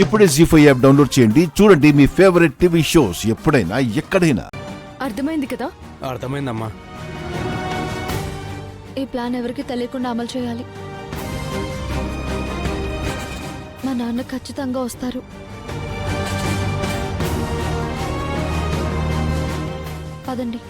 ఇప్పుడే జీ5 app download చేయండి. చూడండి మీ ఫేవరెట్ టీవీ షోస్ ఎప్పుడైనా ఎక్కడైనా. అర్థమైంది కదా? అర్థమైందమ్మా. ఈ ప్లాన్ ఎవరికి తెలియకుండా అమలు చేయాలి. మా నాన్న ఖచ్చితంగా వస్తారు. పదండి.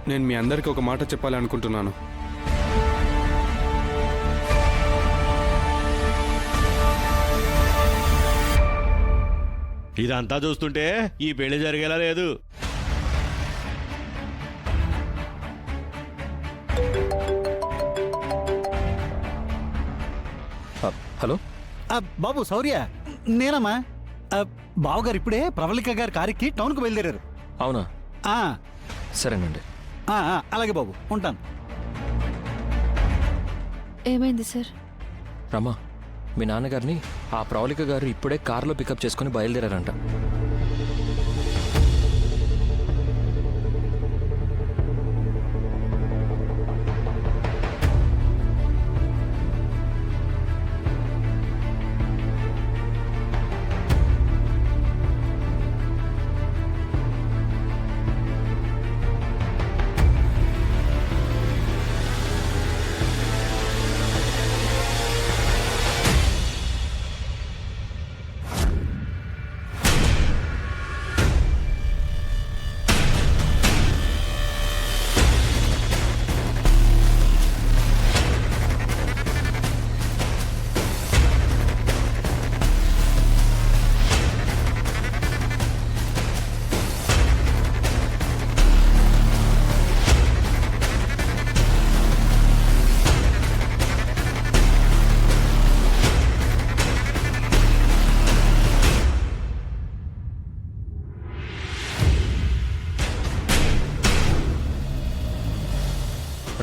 నేను మీ అందరికీ ఒక మాట చెప్పాలి అనుకుంటున్నాను. ఇదంతా చూస్తుంటే ఈ పెళ్లి జరిగేలా లేదు. హలో బాబు శౌర్య, నేనమ్మా. బావగారు ఇప్పుడే ప్రవళిక గారి కారుకి టౌన్కు బయలుదేరారు. అవునా? ఆ, సరేనండి. అలాగే బాబు, ఉంటాను. ఏమైంది సార్? రమ్మా, మీ నాన్నగారిని ఆ ప్రవళిక గారు ఇప్పుడే కారులో పికప్ చేసుకుని బయలుదేరారంట.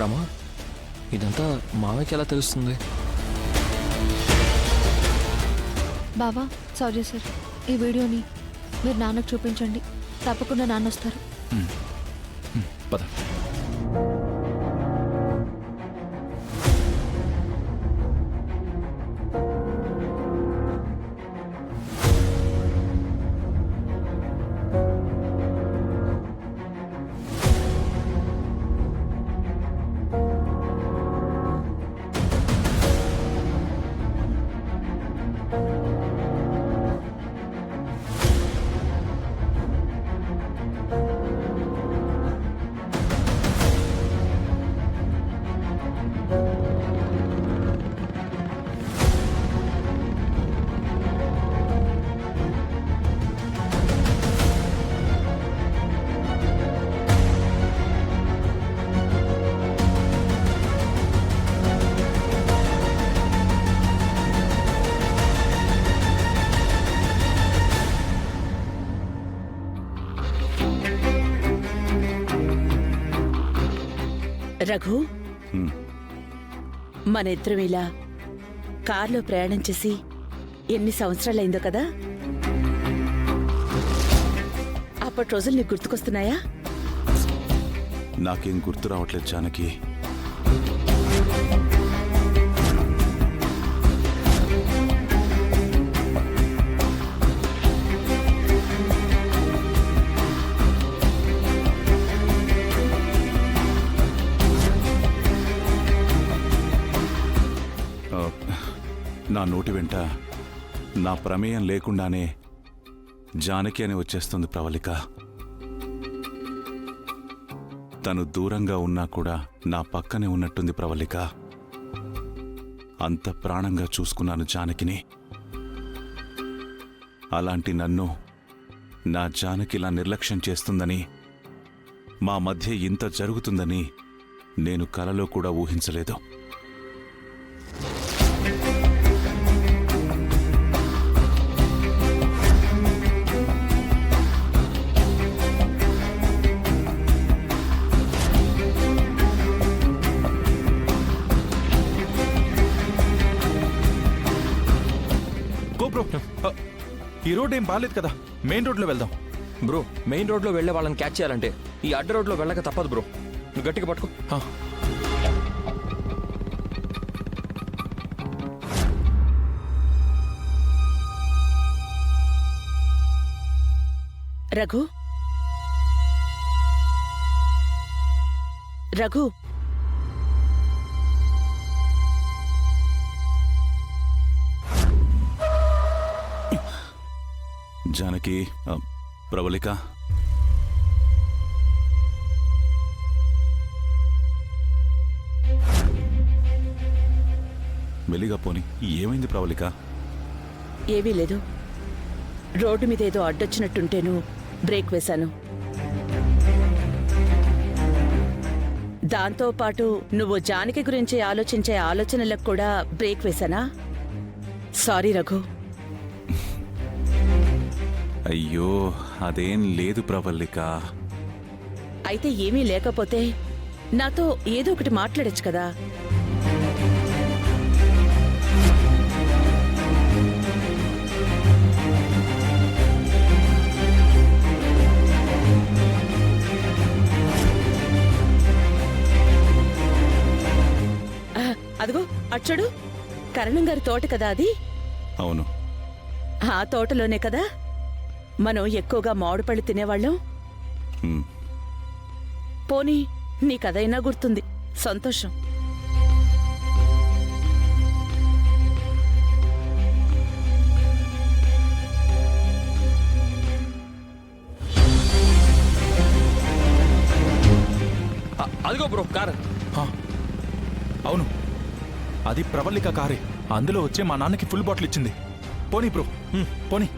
రమా, ఇదంతా మామయ్యకి ఎలా తెలుస్తుంది? బావా, సారీ సార్. ఈ వీడియోని మీరు నాన్నకు చూపించండి. తప్పకుండా నాన్న వస్తారు. పద. రఘు, మన ఇద్దరం ఇలా కార్లో ప్రయాణం చేసి ఎన్ని సంవత్సరాలైందో కదా. అప్పటి రోజులు నీకు గుర్తుకొస్తున్నాయా? నాకేం గుర్తు రావట్లేదు జానకి. నా నోటి వెంట నా ప్రమేయం లేకుండానే జానకి అని వచ్చేస్తుంది ప్రవళిక. తను దూరంగా ఉన్నా కూడా నా పక్కనే ఉన్నట్టుంది ప్రవళిక. అంత ప్రాణంగా చూసుకున్నాను జానకిని. అలాంటి నన్ను నా జానకిలా నిర్లక్ష్యం చేస్తుందని, మా మధ్య ఇంత జరుగుతుందని నేను కలలో కూడా ఊహించలేదు. బ్రో ఈ రోడ్ ఏం బాలేదు కదా, మెయిన్ రోడ్లో వెళ్దాం. బ్రో మెయిన్ రోడ్లో వెళ్ళే వాళ్ళని క్యాచ్ చేయాలంటే ఈ అడ్డ రోడ్లో వెళ్ళక తప్పదు బ్రో. నువ్వు గట్టిగా పట్టుకో. రఘు రఘు జానకి, ప్రవళిక, మెల్లిగా పోని. ఏమైంది ప్రవళిక? ఏవీ లేదు. రోడ్డు మీద ఏదో అడ్డొచ్చినట్టుంటేను బ్రేక్ వేశాను. దాంతో పాటు నువ్వు జానకి గురించి ఆలోచించే ఆలోచనలకు కూడా బ్రేక్ వేశానా? సారీ రఘు. అయ్యో అదేం లేదు ప్రవళిక. అయితే ఏమీ లేకపోతే నాతో ఏదో ఒకటి మాట్లాడొచ్చు కదా. అదిగో అచ్చడు కరణం గారి తోట కదా అది. అవును. ఆ తోటలోనే కదా మనం ఎక్కువగా మామిడిపళ్ళు తినేవాళ్ళం. పోనీ నీకదైనా గుర్తుంది. సంతోషం. అదిగో బ్రో కార్. అవును, అది ప్రవళిక కారే. అందులో వచ్చే మా నాన్నకి ఫుల్ బాటిల్ ఇచ్చింది. పోనీ బ్రో, పోనీ.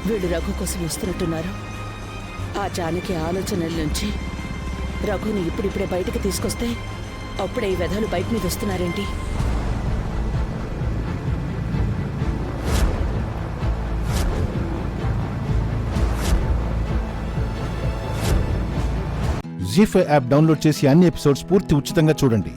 వీళ్ళు రఘు కోసం వస్తున్నట్టున్నారు. ఆ జానకి ఆలోచనల నుంచి రఘుని ఇప్పుడిప్పుడే బయటకు తీసుకొస్తే అప్పుడే ఈ వెధలు బైక్ మీద వస్తున్నారేంటి? జీ5 యాప్ డౌన్లోడ్ చేసి అన్ని ఎపిసోడ్స్ పూర్తి ఉచితంగా చూడండి.